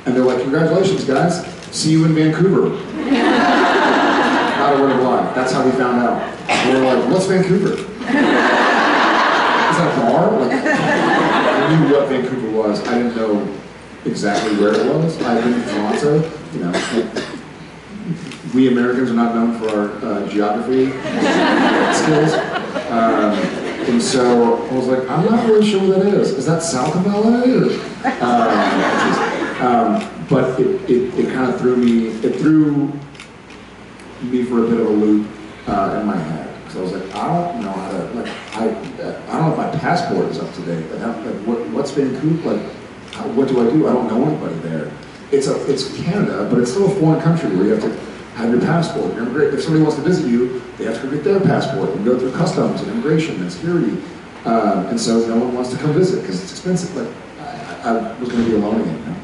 And they're like, congratulations, guys. See you in Vancouver. Not a word of lie. That's how we found out. And we're like, what's Vancouver? Is that a bar? Like, I knew what Vancouver was. I didn't know exactly where it was. I've been to Toronto. You know, like, we Americans are not known for our geography skills. And so I was like, I'm not really sure what that is. Is that south of LA? Or, but it kind of threw me for a bit of a loop in my head. So I was like, I don't know how to, like, I don't know if my passport is up to date. What's Vancouver? Like, what do I do? I don't know anybody there. It's Canada, but it's still a foreign country where you have to have your passport. If somebody wants to visit you, they have to go get their passport and go through customs and immigration and security. And so no one wants to come visit because it's expensive. Like, I was going to be alone again. You know?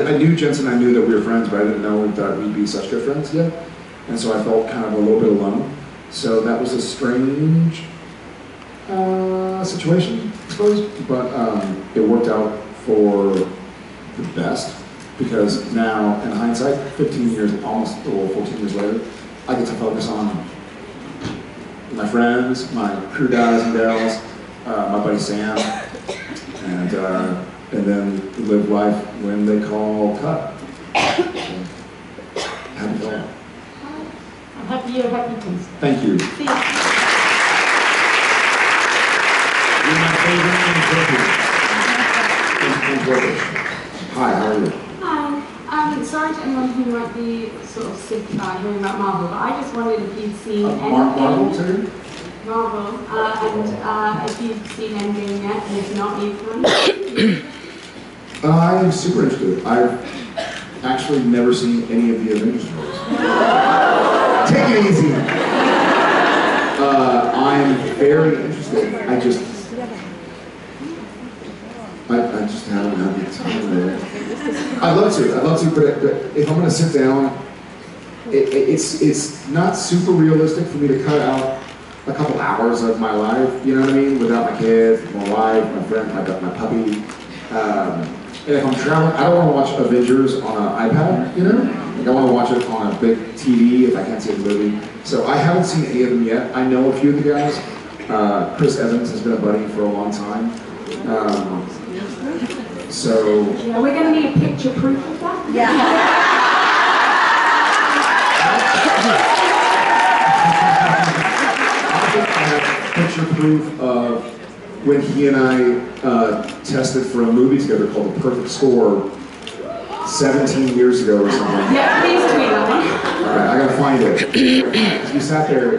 I knew Jensen, I knew that we were friends, but I didn't know that we'd be such good friends yet. And so I felt kind of a little bit alone. So that was a strange situation, I suppose. But it worked out for the best. Because now, in hindsight, 15 years, almost, or 14 years later, I get to focus on my friends, my crew guys and gals, my buddy Sam, and then live life when they call cut. So, happy going. I'm happy you're happy, please. Thank you. See you. You're my favorite interpreter. Hi, how are you? Sorry to anyone who might be sort of sick hearing about Marvel, but I just wondered if you'd seen Endgame. Marvel too? Marvel, and if you'd seen Endgame yet, and if not, you can. I'm super interested. I've actually never seen any of the Avengers movies. Take it easy. I'm very interested. I just haven't had the time there. I'd love to, but if I'm going to sit down, it's not super realistic for me to cut out a couple hours of my life, you know what I mean? Without my kids, my wife, my friend, my puppy. And if I'm traveling, I don't want to watch Avengers on an iPad, you know? Like I want to watch it on a big TV if I can't see the movie. So I haven't seen any of them yet. I know a few of the guys. Chris Evans has been a buddy for a long time. So... Yeah, we're going to need a picture proof of that. Yeah. I have picture proof of when he and I tested for a movie together called The Perfect Score 17 years ago or something. Yeah, please tweet that one. Alright, I gotta find it. We sat there,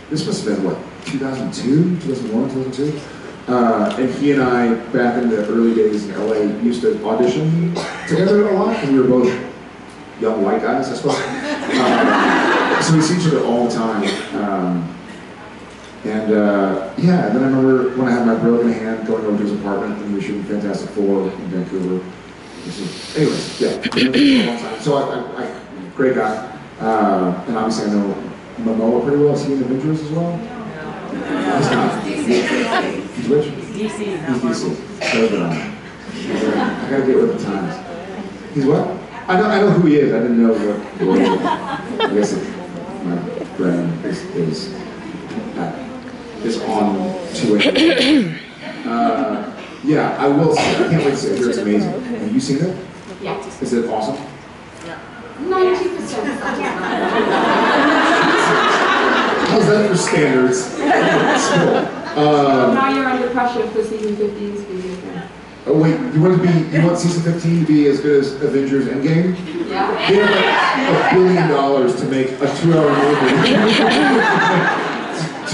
this must have been what, 2002, 2001, 2002? And he and I, back in the early days in LA, used to audition together a lot, and we were both young white guys, I suppose. So we see each other all the time. Yeah, and then I remember when I had my broken hand going over to his apartment, and we were shooting Fantastic Four in Vancouver. Anyways, yeah, a long time. So great guy. And obviously I know Momoa pretty well. Is he in Avengers as well? He's not. He's which? DC. He's DC. So I gotta get with the times. He's what? I know who he is. I didn't know what he is. I guess my brain is on to it. Yeah, I will see it. I can't wait to see it. I hear it's amazing. Have you seen it? Yeah. Is it awesome? 90%. How's that for standards? Now you're under pressure for season 15's video game. Oh wait, you want season 15 to be as good as Avengers Endgame? Yeah. They have like $1 billion to make a 2-hour movie.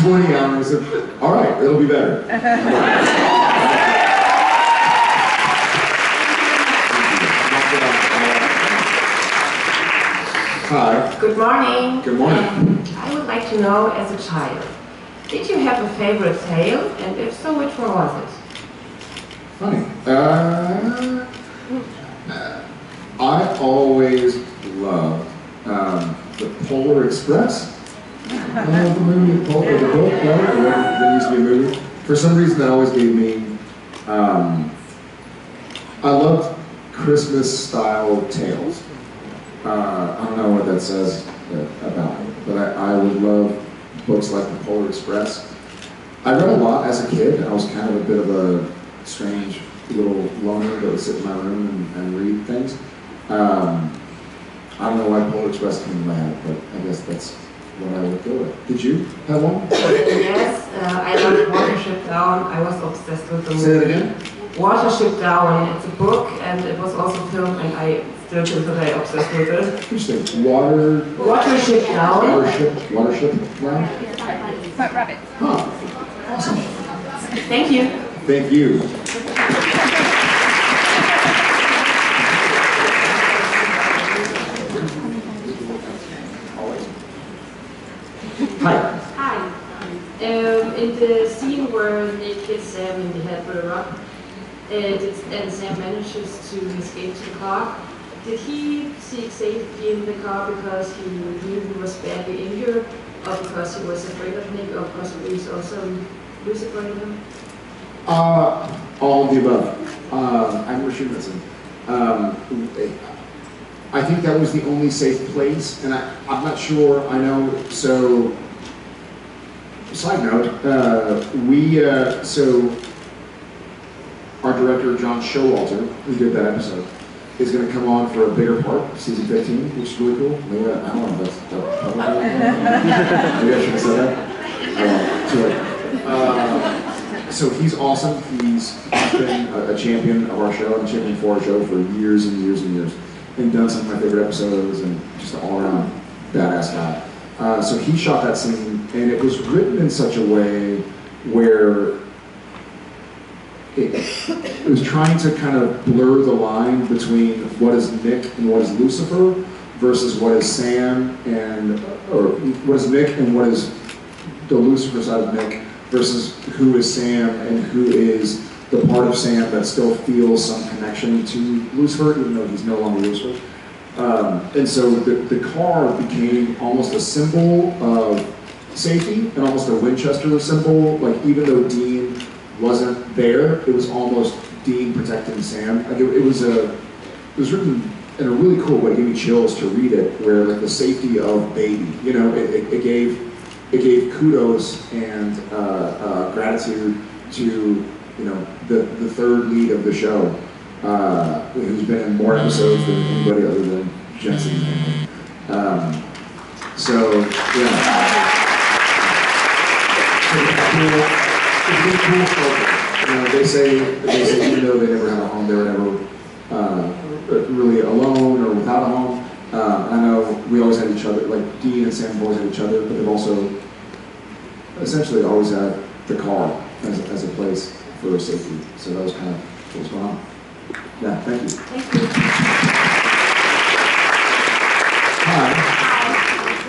20 hours of, all right, it'll be better. Hi. Good morning. Good morning. I would like to know, as a child, did you have a favorite tale? And if so, which one was it? Funny. I always loved the Polar Express. The movie, the book, that used to be a movie. For some reason, that always gave me. I loved Christmas-style tales. I don't know what that says about me, but I would love books like The Polar Express. I read a lot as a kid. I was kind of a bit of a strange little loner that would sit in my room and read things. I don't know why Polar Express came to my head, but I guess that's what I would go with. Did you have one? Yes, I love Watership Down. I was obsessed with the movie. Say that again? Watership Down. It's a book, and it was also filmed, and I still feel today obsessed with it. Interesting. Watership Down. Watership Down? White rabbit. Huh. Awesome. Thank you. Thank you. Hi. Hi. In the scene where Nick gets Sam in the head with a rock, and Sam manages to escape to the car, did he seek safety in the car because he knew he was badly injured, or because he was afraid of Nick, or because he was also lucifying him? All of the above. I'm Richard Hudson. I think that was the only safe place, and I'm not sure. I know. So, side note, so our director John Showalter, who did that episode, is going to come on for a bigger part, season 15, which is really cool. Maybe I don't know if that's public. Maybe I should have said that. So he's awesome. He's been a champion of our show and a champion for our show for years and years and years, and done some of my favorite episodes, and just an all-around badass guy. So he shot that scene, and it was written in such a way where it was trying to kind of blur the line between what is Nick and what is Lucifer versus what is Sam or what is Nick and what is the Lucifer side of Nick versus who is Sam and who is the part of Sam that still feels some connection to Lucifer, even though he's no longer Lucifer. And so the car became almost a symbol of safety and almost a Winchester symbol. Like, even though Dean wasn't there, it was almost Dean protecting Sam. Like, it was written in a really cool way. It gave me chills to read it, where like the safety of baby, you know, it gave kudos and gratitude to, you know, the third lead of the show, who's been in more episodes than anybody other than Jensen. So yeah. It's really cool focus. You know, they say even though they never had a home, they were never really alone or without a home. I know we always had each other, like Dean and Sam always had each other, but they've also essentially always had the car as a place for safety. So that was kind of what was going on. Yeah, thank you. Thank you. Hi.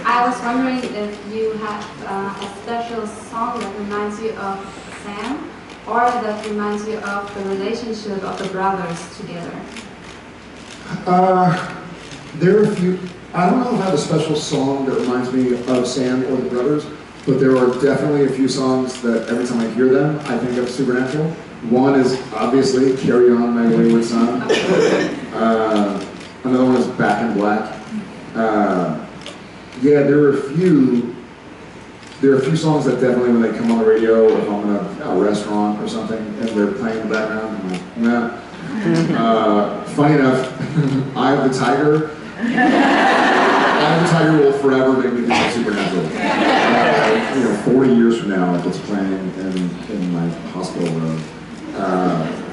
I was wondering if you have a special song that reminds you of Sam, or that reminds you of the relationship of the brothers together. There are a few. I don't know if I have a special song that reminds me of Sam or the brothers, but there are definitely a few songs that every time I hear them, I think of Supernatural. One is obviously "Carry On, My Wayward Son." Another one is "Back in Black." Yeah, there are a few songs that definitely, when they come on the radio, if I'm in a restaurant or something and they're playing in the background, I'm like, nah. Funny enough, "Eye of the Tiger." "Eye of the Tiger" will forever make me think of Supernatural. 40 years from now, if it's playing in my hospital room,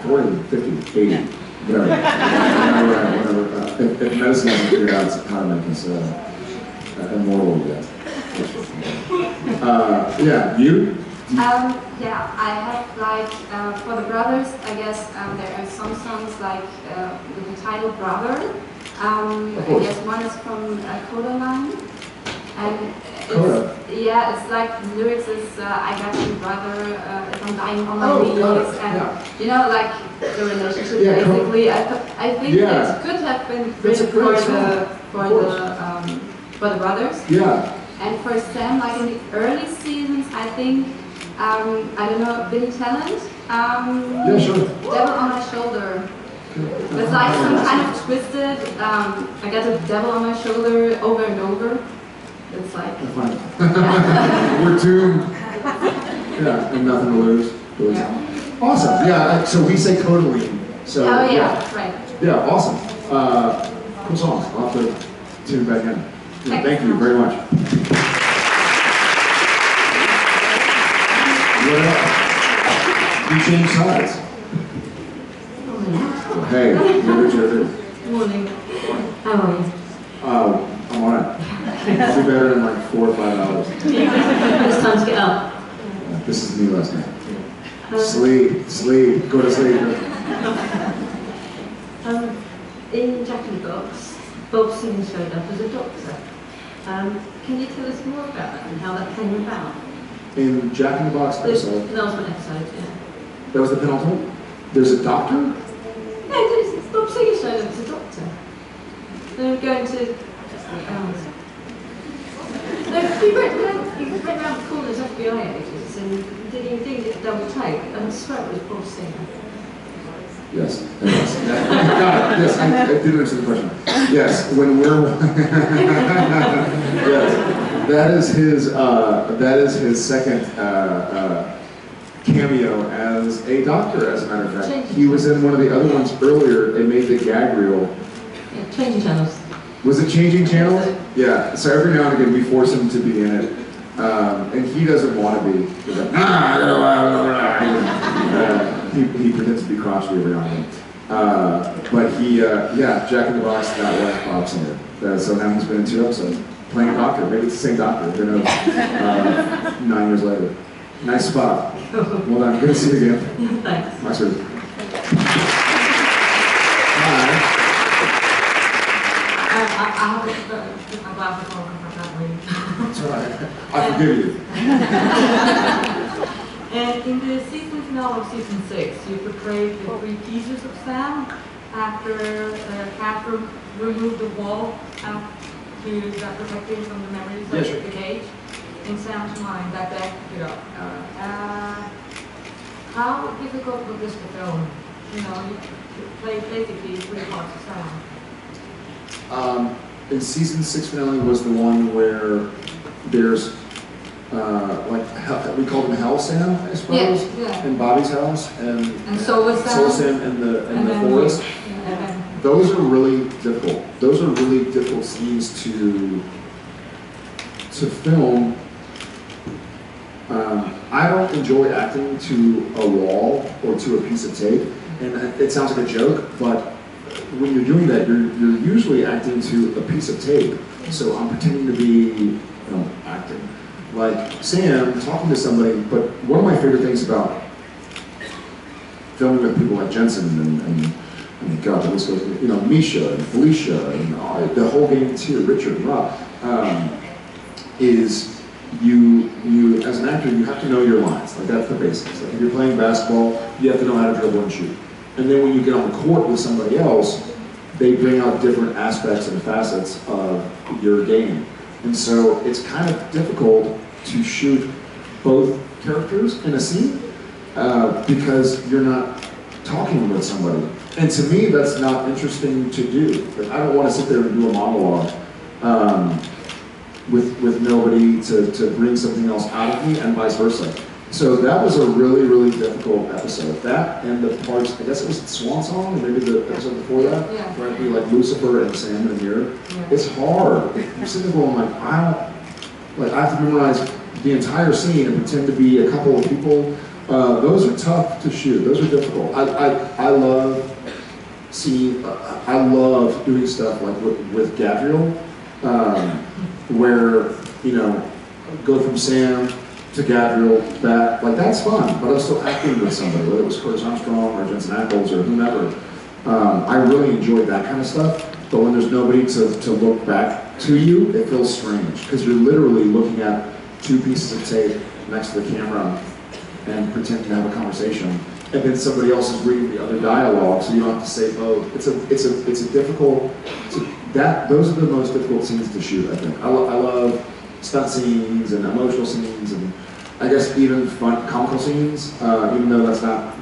40, 50, 80, whatever. If medicine hasn't figured out how to make us immortal yet. Yeah, you? Yeah, I have like, for the brothers, I guess there are some songs like with the title Brother. I guess one is from Codaline. And it's like the lyrics is, I got you brother, if I'm dying on my knees. And you know, like the relationship basically. I think it could have been written for the brothers. Yeah. And for Sam, like in the early seasons, I think, I don't know, Billy Talent? Yeah, sure. "Devil on My Shoulder." It's like some kind of twisted, I got a devil on my shoulder over and over. It's like... Fine. We're doomed. Yeah, and nothing to lose. Yeah. Awesome. Yeah, so we say codaline. So, Oh yeah, right. Yeah, awesome. Cool songs. I'll have to tune back in. Yeah, thank you very much. What else? You changed sides. Well, hey, you're Morning. How are you? I'm on it. I'll be better in like 4 or 5 hours. It's time to get up. This is me last night. Sleep, go to sleep. In Jack in the Box, Bob Singer showed up as a doctor. Can you tell us more about that and how that came about? In Jack in the Box episode. That was one episode, yeah. That was the penultimate? There's a doctor? No, Bob Singer showed up as a doctor. They were going to... no, he went around the corners FBI agents and did a double take, and I swear it was Bob Singer. Yes. Got it. Yes, I did answer the question. Yes, when we're yes, that is his second cameo as a doctor. As a matter of fact, he was in one of the other ones earlier. They made the gag reel. Yeah, changing channels. Was it Changing Channels? Yeah. So every now and again we force him to be in it, and he doesn't want to be. He's like, he pretends to be crotchety every now and then. But he, yeah, Jack in the Box, that was Bob Singer. So now he's been in 2 episodes, playing a doctor. Maybe it's the same doctor, who knows, 9 years later. Nice spot. Well done, good to see you again. Thanks. My turn. Hi. I have to put my glasses on and that way. It's all right. I forgive you. And in the season finale of season 6, you portrayed the 3 pieces of Sam after Catherine removed the wall out to protect him from the memories of the cage. In Sam's mind, that back it up. How difficult was this to film? You know, you played basically 3 parts of Sam. In season 6 finale was the one where there's like we called him Hell Sam, I suppose, in Bobby's house, and so was Sam. Soul Sam in the forest. Those are really difficult. Those are really difficult scenes to film. I don't enjoy acting to a wall or to a piece of tape, and it sounds like a joke, but when you're doing that, you're usually acting to a piece of tape. So I'm pretending to be acting. Like Sam, talking to somebody, but one of my favorite things about filming with people like Jensen and I mean, God, the list goes, Misha and Felicia and the whole gang too, Richard and Rob, is you as an actor, you have to know your lines. Like that's the basics. Like if you're playing basketball, you have to know how to dribble and shoot. And then when you get on the court with somebody else, they bring out different aspects and facets of your game. And so it's kind of difficult to shoot both characters in a scene because you're not talking with somebody. And to me, that's not interesting to do. Like, I don't want to sit there and do a monologue with nobody to bring something else out of me and vice versa. So that was a really, really difficult episode. That and the parts, I guess it was Swan Song, or maybe the episode before that, where it'd be like Lucifer and Sam in the mirror. It's hard. You're sitting there going like, I have to memorize the entire scene and pretend to be a couple of people. Those are tough to shoot. Those are difficult. I love doing stuff like with Gabriel, where go from Sam to Gabriel back. Like that's fun, but I'm still acting with somebody, whether it was Curtis Armstrong or Jensen Ackles or whomever. I really enjoyed that kind of stuff. But when there's nobody to look back to you, it feels strange because you're literally looking at 2 pieces of tape next to the camera and pretending to have a conversation, and then somebody else is reading the other dialogue, so you don't have to say both. It's a difficult. Those are the most difficult scenes to shoot. I think I love stunt scenes and emotional scenes, and I guess even fun comical scenes. Even though that's not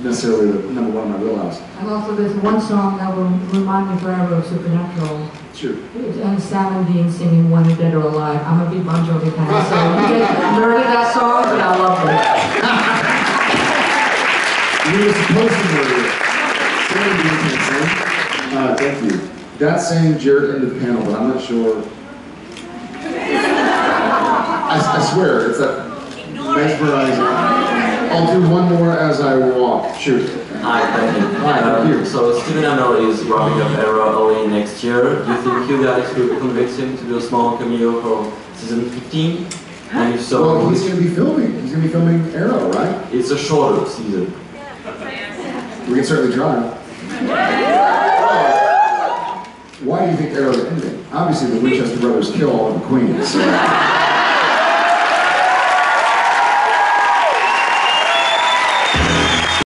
necessarily the number one in my wheelhouse. And also there's one song that will remind me forever of Supernatural. Sure. And Sam and Dean singing When You're Dead or Alive. I'm a big Bon Jovi fan, so you guys murdered that song, but I love it. You were supposed to murder it. Saying you can sing. Thank you. That's saying Jared into the panel, but I'm not sure. I swear, it's that mesmerizing. I'll do one more as I walk. Shoot. Hi, thank you. Hi, thank you. So Steven Amell is wrapping up Era early next year. Do you think you guys could convince him to do a small cameo for season 15? And if so, Well, he's going to be filming. He's going to be filming Arrow, right? it's a shorter season. We can certainly try. Why do you think Arrow's ending? Obviously, the Winchester brothers kill all of the queens. So.